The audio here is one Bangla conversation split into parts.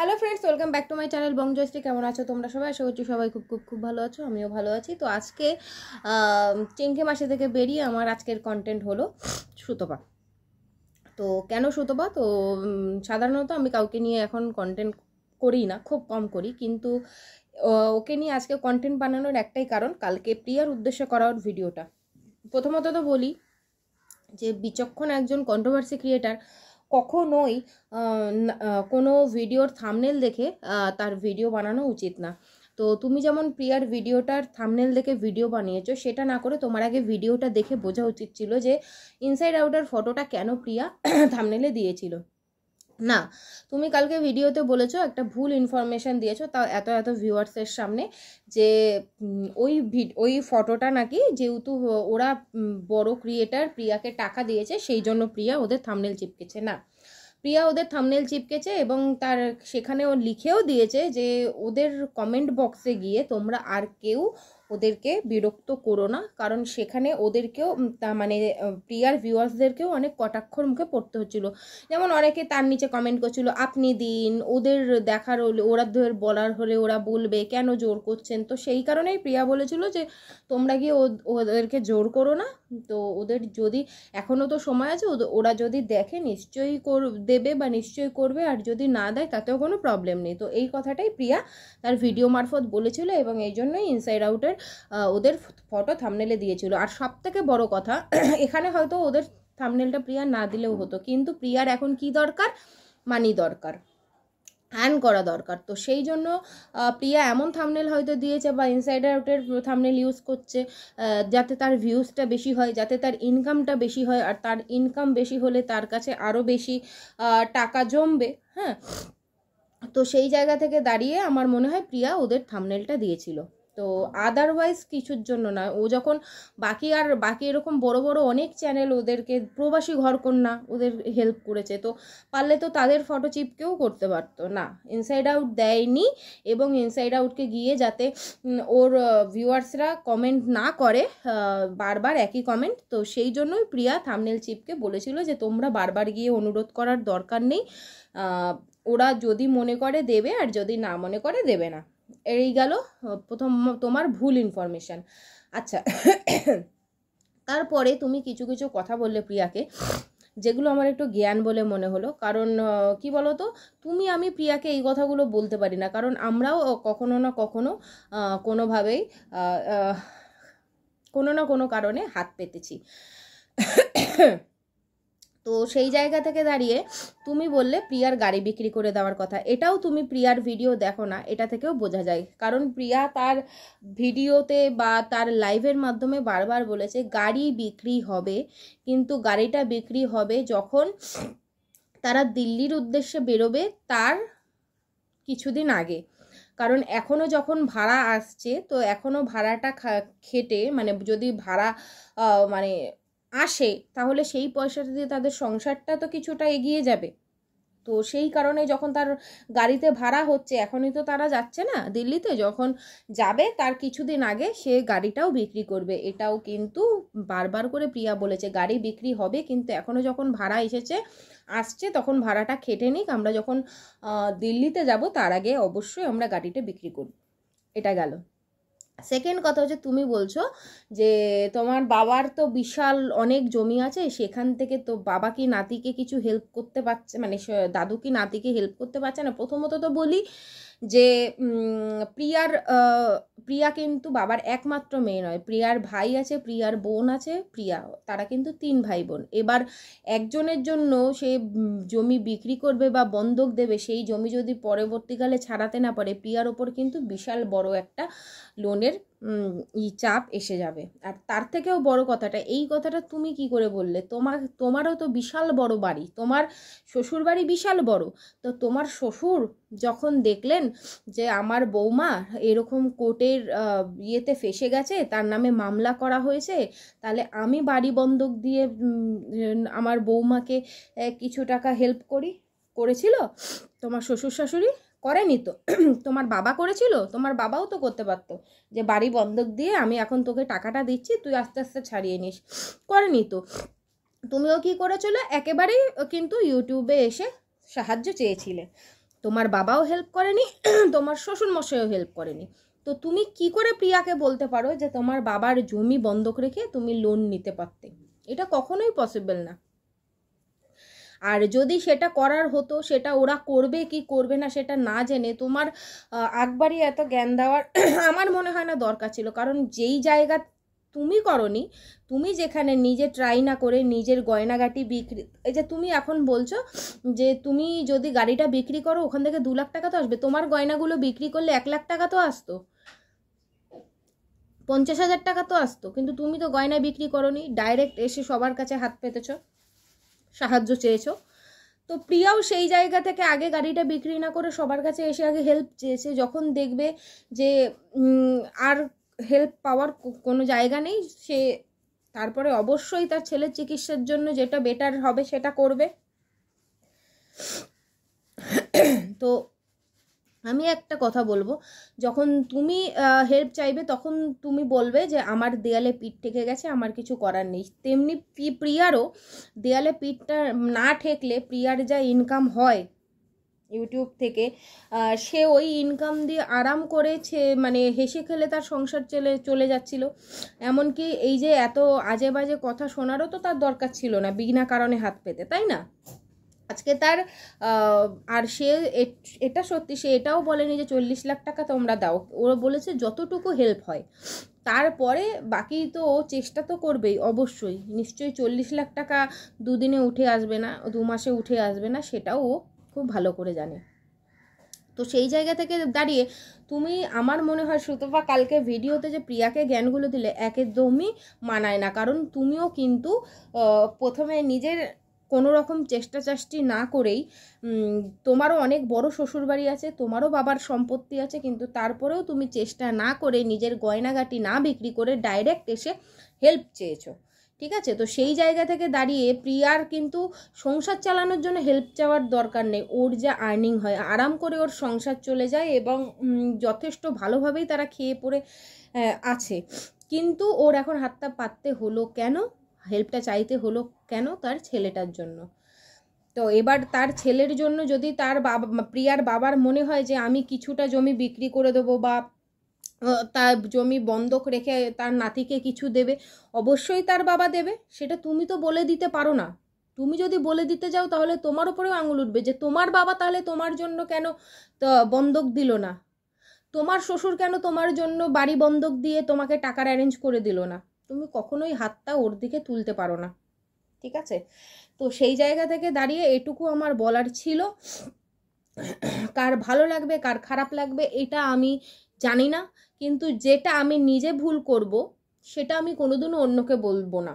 Hello friends, welcome back to my channel Bongjoyshri. কেমন আছো তোমরা সবাই? আশা করছি সবাই খুব ভালো আছো। আমিও ভালো আছি। তো আজকে চেঙ্গে মাসে থেকে বেরিয়ে আমার আজকের কন্টেন্ট হলো সুতপা। তো কেন সুতপা? তো সাধারণত আমি কাউকে নিয়ে এখন কন্টেন্ট করি না, খুব কম করি, কিন্তু ওকে নিয়ে আজকে কন্টেন্ট বানানোর একটাই কারণ, কালকে প্রিয়ার উদ্দেশ্যে করা ওর ভিডিওটা। প্রথমত তো বলি যে বিচক্ষণ একজন কন্ট্রোভার্সি ক্রিয়েটার কখনোই কোনো ভিডিওর থাম্বনেল দেখে তার ভিডিও বানানো উচিত না। তো তুমি যেমন প্রিয়ার ভিডিওটার থাম্বনেল দেখে ভিডিও বানিয়েছো, সেটা না করে তোমার আগে ভিডিওটা দেখে বোঝা উচিত ছিল যে ইনসাইড আউটের ফটোটা কেন প্রিয়া থাম্বনেলে দিয়েছিল। না, তুমি কালকে ভিডিওতে বলেছো, একটা ভুল ইনফরমেশান দিয়েছো, তাও এত ভিউয়ার্সের সামনে, যে ওই ফটোটা নাকি যেহেতু ওরা বড় ক্রিয়েটার প্রিয়াকে টাকা দিয়েছে, সেই জন্য প্রিয়া ওদের থাম্বনেল চিপকেছে। না, প্রিয়া ওদের থাম্বনেল চিপকেছে এবং তার সেখানে ও লিখেও দিয়েছে যে ওদের কমেন্ট বক্সে গিয়ে তোমরা আর কেউ ওদেরকে বিরক্ত করো না, কারণ সেখানে ওদেরকেও মানে প্রিয়ার ভিউয়ার্সদেরকেও অনেক কটাক্ষর মুখে পড়তে হচ্ছিল। যেমন অনেকে তার নিচে কমেন্ট করছিল, আপনি দিন, ওদের দেখার হলে ওরা বলার হলে ওরা বলবে, কেন জোর করছেন? তো সেই কারণেই প্রিয়া বলেছিল যে তোমরা গিয়ে ওদেরকে জোর করো না। তো ওদের যদি এখনও তো সময় আছে, ওরা যদি দেখে নিশ্চয়ই দেবে বা নিশ্চয়ই করবে, আর যদি না দেয় তাতেও কোনো প্রবলেম নেই। তো এই কথাটাই প্রিয়া তার ভিডিও মারফত বলেছিল এবং এই জন্যই ইনসাইড আউটের ওদের ফটো থাম্বনেলে দিয়েছিল। আর সব থেকে বড় কথা, এখানে হয়তো ওদের থাম্বনেলটা প্রিয়া না দিলেও হতো, কিন্তু প্রিয়ার এখন কি দরকার? মানি দরকার, আর্ন করা দরকার। তো সেই জন্য প্রিয়া এমন থাম্বনেল হয়তো দিয়েছে বা ইনসাইড আউটের থাম্বনেল ইউজ করছে যাতে তার ভিউজটা বেশি হয়, যাতে তার ইনকামটা বেশি হয়, আর তার ইনকাম বেশি হলে তার কাছে আরও বেশি টাকা জমবে। হ্যাঁ, তো সেই জায়গা থেকে দাঁড়িয়ে আমার মনে হয় প্রিয়া ওদের থাম্বনেলটা দিয়েছিল। তো আদারওয়াইজ কিছুর জন্য না। ও যখন বাকি এরকম বড় বড় অনেক চ্যানেল ওদেরকে, প্রবাসী ঘরকন্যা ওদের হেল্প করেছে, তো পারলে তো তাদের ফটো চিপকেও করতে পারতো। না, ইনসাইড আউট দেয়নি, এবং ইনসাইড আউটকে গিয়ে যাতে ওর ভিউয়ার্সরা কমেন্ট না করে বারবার একই কমেন্ট, তো সেই জন্যই প্রিয়া থাম্বনেল চিপকে বলেছিল যে তোমরা বারবার গিয়ে অনুরোধ করার দরকার নেই, ওরা যদি মনে করে দেবে, আর যদি না মনে করে দেবে না। এই গেল প্রথম তোমার ভুল ইনফরমেশান। আচ্ছা, তারপরে তুমি কিছু কিছু কথা বললে প্রিয়াকে, যেগুলো আমার একটু জ্ঞান বলে মনে হলো। কারণ কি বলো তো, আমি প্রিয়াকে এই কথাগুলো বলতে পারি না, কারণ আমরাও কখনো না কখনো কোনোভাবেই কোনো না কোনো কারণে হাত পেতেছি। তো সেই জায়গা থেকে দাঁড়িয়ে তুমি বললে প্রিয়ার গাড়ি বিক্রি করে দেওয়ার কথা। এটাও তুমি প্রিয়ার ভিডিও দেখো না, এটা থেকেও বোঝা যায়। কারণ প্রিয়া তার ভিডিওতে বা তার লাইভের মাধ্যমে বারবার বলেছে গাড়ি বিক্রি হবে, কিন্তু গাড়িটা বিক্রি হবে যখন তারা দিল্লির উদ্দেশ্যে বেরোবে তার কিছুদিন আগে। কারণ এখনও যখন ভাড়া আসছে, তো এখনও ভাড়াটা খেটে, মানে যদি ভাড়া মানে আসে, তাহলে সেই পয়সাটা দিয়ে তাদের সংসারটা তো কিছুটা এগিয়ে যাবে। তো সেই কারণে যখন তার গাড়িতে ভাড়া হচ্ছে, এখনই তো তারা যাচ্ছে না দিল্লিতে, যখন যাবে তার কিছুদিন আগে সে গাড়িটাও বিক্রি করবে। এটাও কিন্তু বারবার করে প্রিয়া বলেছে গাড়ি বিক্রি হবে, কিন্তু এখনও যখন ভাড়া আসছে তখন ভাড়াটা খেটে নিক, আমরা যখন দিল্লিতে যাব তার আগে অবশ্যই আমরা গাড়িটা বিক্রি করব। এটা গেল। সেকেন্ড কথা হচ্ছে, তুমি বলছো যে তোমার বাবার তো বিশাল অনেক জমি আছে, সেখান থেকে তো বাবা কি নাতিকে কিছু হেল্প করতে পারছে, মানে দাদু কি নাতিকে হেল্প করতে পারছে না? প্রথমত তো বলি যে প্রিয়া কিন্তু বাবার একমাত্র মেয়ে নয়, প্রিয়ার ভাই আছে, প্রিয়ার বোন আছে, তারা কিন্তু 3 ভাই বোন। এবার একজনের জন্য সে জমি বিক্রি করবে বা বন্ধক দেবে, সেই জমি যদি পরবর্তীকালে ছাড়াতে না পারে, প্রিয়ার ওপর কিন্তু বিশাল বড় একটা লোনের চাপ এসে যাবে। আর তার থেকেও বড় কথাটা, এই কথাটা তুমি কি করে বললে? তোমারও তো বিশাল বড় বাড়ি, তোমার শ্বশুর বাড়ি বিশাল বড়। তো তোমার শ্বশুর যখন দেখলেন যে আমার বৌমা এরকম কোর্টের ইয়েতে ফেসে গেছে, তার নামে মামলা করা হয়েছে, তাহলে আমি বাড়ি বন্ধক দিয়ে আমার বৌমাকে কিছু টাকা হেল্প করেছিল তোমার শ্বশুর শাশুড়ি? করেনি তো। তোমার বাবা করেছিল? তোমার বাবাও তো করতে পারতো যে বাড়ি বন্ধক দিয়ে আমি এখন তোকে টাকাটা দিচ্ছি, তুই আস্তে আস্তে ছাড়িয়ে নিস। করেনি তো। তুমিও কি করেছিলে? একেবারেই কিন্তু ইউটিউবে এসে সাহায্য চেয়েছিলে। তোমার বাবাও হেল্প করেনি, তোমার শ্বশুর মশাইও হেল্প করেনি। তো তুমি কি করে প্রিয়াকে বলতে পারো যে তোমার বাবার জমি বন্ধক রেখে তুমি লোন নিতে পারতে? এটা কখনোই পসিবল না। আর যদি সেটা করার হতো, সেটা ওরা করবে কি করবে না সেটা না জেনে তোমার একবারই এত জ্ঞান দেওয়ার আমার মনে হয় না দরকার ছিল। কারণ যেই জায়গা তুমি করনি, তুমি যেখানে নিজে ট্রাই না করে নিজের গয়নাগাটি বিক্রি, এই যে তুমি এখন বলছো যে তুমি যদি গাড়িটা বিক্রি করো ওখান থেকে 2 লাখ টাকা তো আসবে, তোমার গয়নাগুলো বিক্রি করলে 1 লাখ টাকা তো আসতো, 50,000 টাকা তো আসতো। কিন্তু তুমি তো গয়না বিক্রি করোনি, ডাইরেক্ট এসে সবার কাছে হাত পেতেছো, সাহায্য চেয়েছো। তো প্রিয়াও সেই জায়গা থেকে আগে গাড়িটা বিক্রি না করে সবার কাছে এসে আগে হেল্প চেয়েছে। যখন দেখবে যে আর হেল্প পাওয়ার কোনো জায়গা নেই, সে তারপরে অবশ্যই তার ছেলের চিকিৎসার জন্য যেটা বেটার হবে সেটা করবে। তো আমি একটা কথা বলবো, যখন তুমি হেল্প চাইবে তখন তুমি বলবে যে আমার দেয়ালে পিঠ ঠেকে গেছে, আমার কিছু করার নেই। তেমনি প্রিয়ারও দেয়ালে পিঠটা না ঠেকলে প্রিয়ার যা ইনকাম হয় ইউটিউব থেকে, সে ওই ইনকাম দিয়ে আরাম করেছে, মানে হেসে খেলে তার সংসার চলে যাচ্ছিল। এমনকি এই যে এত আজে বাজে কথা শোনারও তো তার দরকার ছিল না বিনা কারণে হাত পেতে, তাই না? আজকে তার আর সে এটা সত্যি, সে এটাও বলেনি যে 40 লাখ টাকা তোমরা দাও, ওরা বলেছে যতটুকু হেল্প হয়। তারপরে বাকি তো ও চেষ্টা তো করবেই অবশ্যই, নিশ্চয়ই 40 লাখ টাকা দুদিনে উঠে আসবে না, 2 মাসে উঠে আসবে না, সেটাও ও খুব ভালো করে জানে। তো সেই জায়গা থেকে দাঁড়িয়ে তুমি, আমার মনে হয় সুতপা কালকে ভিডিওতে যে প্রিয়াকে জ্ঞানগুলো দিলে একদমই মানায় না। কারণ তুমিও কিন্তু প্রথমে নিজের কোনো রকম চেষ্টি না করেই, তোমারও অনেক বড় শ্বশুরবাড়ি আছে, তোমারও বাবার সম্পত্তি আছে, কিন্তু তারপরেও তুমি চেষ্টা না করে নিজের গয়নাগাটি না বিক্রি করে ডাইরেক্ট এসে হেল্প চেয়েছো। ঠিক আছে? তো সেই জায়গা থেকে দাঁড়িয়ে প্রিয়ার কিন্তু সংসার চালানোর জন্য হেল্প চাওয়ার দরকার নেই। ওর যা আর্নিং হয় আরাম করে ওর সংসার চলে যায় এবং যথেষ্ট ভালোভাবেই তারা খেয়ে পড়ে আছে। কিন্তু ওর এখন হাতটা পাততে হলো কেন, হেল্পটা চাইতে হলো কেন? তার ছেলেটার জন্য। তো এবার তার ছেলের জন্য যদি তার বাবা, প্রিয়ার বাবার মনে হয় যে আমি কিছুটা জমি বিক্রি করে দেবো বা তার জমি বন্ধক রেখে তার নাতিকে কিছু দেবে, অবশ্যই তার বাবা দেবে। সেটা তুমি তো বলে দিতে পারো না। তুমি যদি বলে দিতে যাও তাহলে তোমার উপরেও আঙুল উঠবে যে তোমার বাবা তাহলে তোমার জন্য কেন বন্ধক দিল না, তোমার শ্বশুর কেন তোমার জন্য বাড়ি বন্ধক দিয়ে তোমাকে টাকার অ্যারেঞ্জ করে দিল না। তুমি কখনোই হাতটা ওর দিকে তুলতে পারো না, ঠিক আছে? তো সেই জায়গা থেকে দাঁড়িয়ে এটুকু আমার বলার ছিল। কার ভালো লাগবে কার খারাপ লাগবে এটা আমি জানি না, কিন্তু যেটা আমি নিজে ভুল করব সেটা আমি কোনোদিনও অন্যকে বলবো না।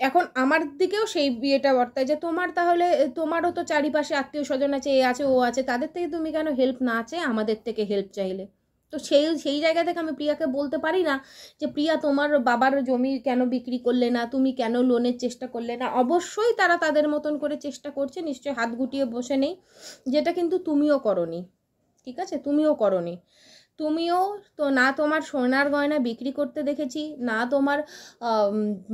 এখন আমার দিকেও সেই বিয়েটা বর্তায় যে তোমার তাহলে, তোমারও তো চারিপাশে আত্মীয় স্বজন আছে, এ আছে ও আছে, তাদের থেকে তুমি কেন হেল্প না চেয়ে আমাদের থেকে হেল্প চাইলে? তো সেই জায়গা থেকে আমি প্রিয়াকে বলতে পারি না যে প্রিয়া তোমার বাবার জমি কেন বিক্রি করলে না, তুমি কেন লোনের চেষ্টা করলে না। অবশ্যই তারা তাদের মতন করে চেষ্টা করছে, নিশ্চয়ই হাত গুটিয়ে বসে নেই, যেটা কিন্তু তুমিও করনি। ঠিক আছে? তুমিও করনি। তুমিও তো না তোমার সোনার গয়না বিক্রি করতে দেখেছি, না তোমার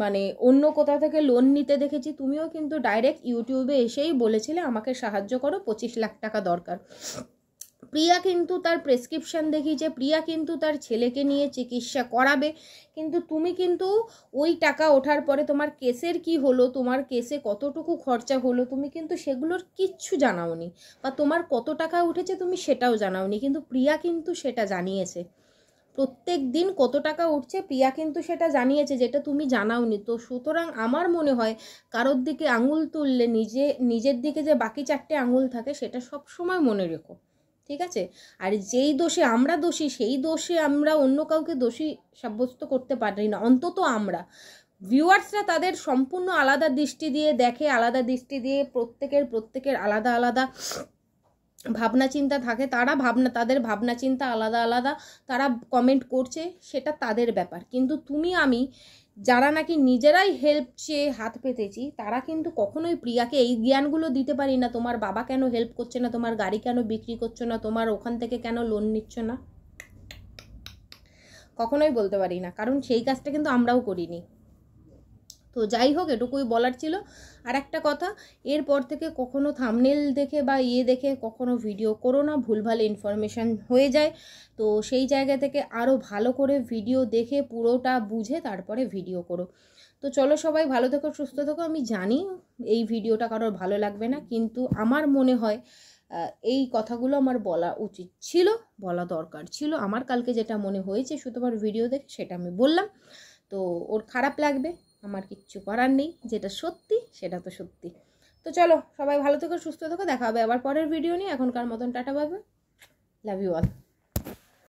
মানে অন্য কোথাও থেকে লোন নিতে দেখেছি। তুমিও কিন্তু ডাইরেক্ট ইউটিউবে এসেই বলেছিলে আমাকে সাহায্য করো, 25 লাখ টাকা দরকার। প্রিয়া কিন্তু তার প্রেসক্রিপশন দেখিয়েছে, প্রিয়া কিন্তু তার ছেলেকে নিয়ে চিকিৎসা করাবে, কিন্তু তুমি কিন্তু ওই টাকা ওঠার পরে তোমার কেসের কি হলো, তোমার কেসে কতটুকু খরচা হলো, তুমি কিন্তু সেগুলোর কিচ্ছু জানাওনি, বা তোমার কত টাকা উঠেছে তুমি সেটাও জানাওনি। কিন্তু প্রিয়া কিন্তু সেটা জানিয়েছে, প্রত্যেক দিন কত টাকা উঠছে প্রিয়া কিন্তু সেটা জানিয়েছে, যেটা তুমি জানাওনি। তো সুতরাং আমার মনে হয় কারোর দিকে আঙুল তুললে নিজের দিকে যে বাকি 4টে আঙুল থাকে সেটা সব সময় মনে রেখো, ঠিক আছে? আর যেই দোষে আমরা দোষী সেই দোষে আমরা অন্য কাউকে দোষী সাব্যস্ত করতে পারি না, অন্তত আমরা। ভিউয়ার্সরা তাদের সম্পূর্ণ আলাদা দৃষ্টি দিয়ে দেখে, আলাদা দৃষ্টি দিয়ে প্রত্যেকের আলাদা আলাদা ভাবনা চিন্তা থাকে, তাদের ভাবনা চিন্তা আলাদা আলাদা, তারা কমেন্ট করছে, সেটা তাদের ব্যাপার। কিন্তু তুমি আমি যারা নাকি নিজেরাই হেল্প চেয়ে হাত পেতেছি, তারা কিন্তু কখনোই প্রিয়াকে এই জ্ঞানগুলো দিতে পারি না, তোমার বাবা কেন হেল্প করছে না, তোমার গাড়ি কেন বিক্রি করছো না, তোমার ওখান থেকে কেন লোন নিচ্ছ না, কখনোই বলতে পারি না, কারণ সেই কাজটা কিন্তু আমরাও করিনি। তো যাই হোক, এটুকুই বলার ছিল। আর একটা কথা, এরপর থেকে কখনো থাম্বনেল দেখে বা দেখে কখনো ভিডিও করো না, ভুলভাল ইনফরমেশান হয়ে যায়। তো সেই জায়গা থেকে আরও ভালো করে ভিডিও দেখে পুরোটা বুঝে তারপরে ভিডিও করো। তো চলো সবাই ভালো থেকো, সুস্থ থেকো। আমি জানি এই ভিডিওটা কারোর ভালো লাগবে না, কিন্তু আমার মনে হয় এই কথাগুলো আমার বলা উচিত ছিল, বলা দরকার ছিল। আমার কালকে যেটা মনে হয়েছে সুতোবার ভিডিও দেখে সেটা আমি বললাম। তো ওর খারাপ লাগবে, আমার কিচ্ছু করার নেই, যেটা সত্যি সেটা তো সত্যি। তো চলো সবাই ভালো থেকো, সুস্থ থেকো, দেখা হবে আবার পরের ভিডিও নিয়ে। এখনকার মতন tata, bye bye, love you all.